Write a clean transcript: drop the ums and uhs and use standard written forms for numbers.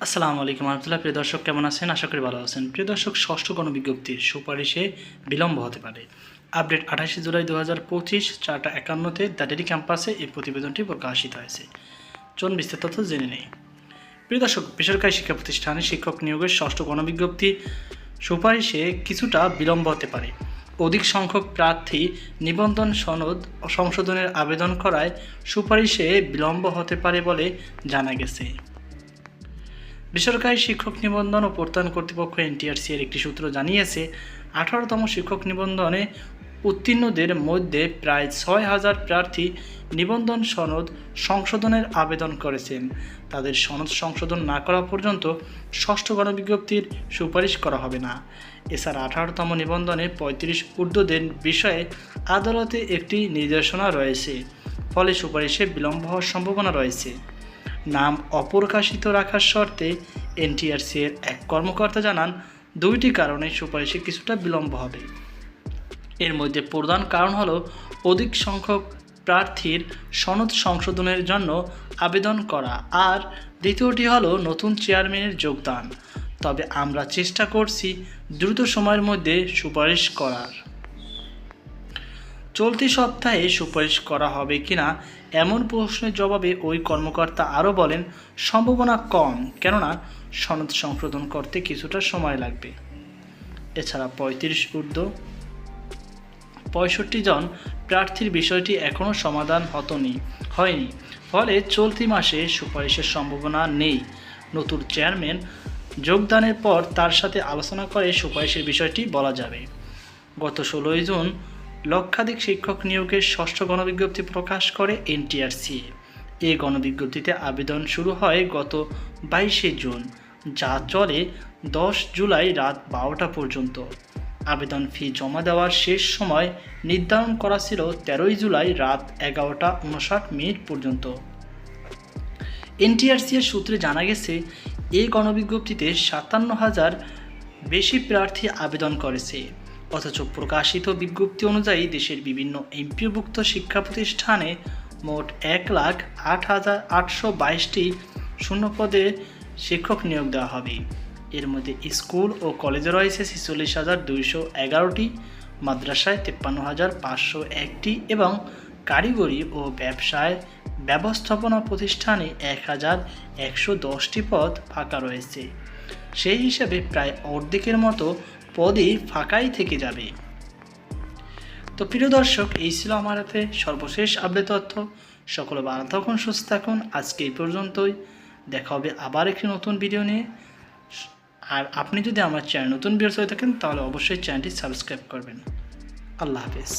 আসসালামু আলাইকুম রহমতুল্লাহ। প্রিয় দর্শক, কেমন আছেন? আশা করি ভালো আছেন। প্রিয় দর্শক, ষষ্ঠ গণবিজ্ঞপ্তির সুপারিশে বিলম্ব হতে পারে। আপডেট 28 জুলাই 2025 4:51 দ্য ডেইলি ক্যাম্পাসে এই প্রতিবেদনটি প্রকাশিত হয়েছে। চলুন বিস্তারিত তথ্য জেনে নেই। প্রিয় দর্শক, বেসরকারি শিক্ষা প্রতিষ্ঠানে শিক্ষক নিয়োগের ষষ্ঠ গণবিজ্ঞপ্তি সুপারিশে কিছুটা বিলম্ব হতে পারে। অধিক সংখ্যক প্রার্থী নিবন্ধন সনদ সংশোধনের আবেদন করায় সুপারিশে বিলম্ব হতে পারে বলে জানা গেছে। বেসরকারি শিক্ষক নিবন্ধন ও প্রত্যয়ন কর্তৃপক্ষ এনটিআরসি এর একটি সূত্র জানিয়েছে, 18তম শিক্ষক নিবন্ধনে উত্তীর্ণদের মধ্যে প্রায় 6,000 প্রার্থী নিবন্ধন সনদ সংশোধনের আবেদন করেছেন। তাদের সনদ সংশোধন না করা পর্যন্ত ষষ্ঠ গণবিজ্ঞপ্তির সুপারিশ করা হবে না। এছাড়া 18তম নিবন্ধনে 35 ঊর্ধ্বদের বিষয়ে আদালতে একটি নির্দেশনা রয়েছে, ফলে সুপারিশে বিলম্ব হওয়ার সম্ভাবনা রয়েছে। নাম অপ্রকাশিত রাখার শর্তে এনটিআরসি এর এক কর্মকর্তা জানান, দুইটি কারণে সুপারিশে কিছুটা বিলম্ব হবে। এর মধ্যে প্রধান কারণ হলো অধিক সংখ্যক প্রার্থীর সনদ সংশোধনের জন্য আবেদন করা, আর দ্বিতীয়টি হলো নতুন চেয়ারম্যানের যোগদান। তবে আমরা চেষ্টা করছি দ্রুত সময়ের মধ্যে সুপারিশ করার। চলতি সপ্তাহে সুপারিশ করা হবে কিনা এমন প্রশ্নের জবাবে ওই কর্মকর্তা আরও বলেন, সম্ভাবনা কম, কেননা সনদ সংশোধন করতে কিছুটা সময় লাগবে। এছাড়া 35 ঊর্ধ্ব 65 জন প্রার্থীর বিষয়টি এখনও সমাধান হয়নি, ফলে চলতি মাসে সুপারিশের সম্ভাবনা নেই। নতুন চেয়ারম্যান যোগদানের পর তার সাথে আলোচনা করে সুপারিশের বিষয়টি বলা যাবে। গত 16 জুন লক্ষাধিক শিক্ষক নিয়োগের ষষ্ঠ গণবিজ্ঞপ্তি প্রকাশ করে এনটিআরসি। এই গণবিজ্ঞপ্তিতে আবেদন শুরু হয় গত 22 জুন, যা চলে 10 জুলাই রাত 12টা পর্যন্ত। আবেদন ফি জমা দেওয়ার শেষ সময় নির্ধারণ করা ছিল 13 জুলাই রাত 11:59 পর্যন্ত। এনটিআরসি এর সূত্রে জানা গেছে, এই গণবিজ্ঞপ্তিতে 57,000 বেশি প্রার্থী আবেদন করেছে। অথচ প্রকাশিত বিজ্ঞপ্তি অনুযায়ী দেশের বিভিন্ন এমপিওভুক্ত শিক্ষা প্রতিষ্ঠানে মোট 1,08,822টি শূন্যপদে শিক্ষক নিয়োগ দেওয়া হবে। এর মধ্যে স্কুল ও কলেজে রয়েছে 46,211টি, মাদ্রাসায় 53,501টি এবং কারিগরি ও ব্যবসায় ব্যবস্থাপনা প্রতিষ্ঠানে 1,110টি পদ ফাঁকা রয়েছে। সেই হিসাবে প্রায় অর্ধেকের মতো পদই ফাঁকাই থেকে যাবে। তো প্রিয় দর্শক, এই ছিল আমার হাতে সর্বশেষ আপডেট তথ্য। সকলে ভালো থাকুন, সুস্থ থাকুন। আজকে এই পর্যন্তই, দেখা হবে আবার একটি নতুন ভিডিও নিয়ে। আর আপনি যদি আমার চ্যানেল নতুন ভিউয়ার্স হয়ে থাকেন তাহলে অবশ্যই চ্যানেলটি সাবস্ক্রাইব করবেন। আল্লাহ হাফেজ।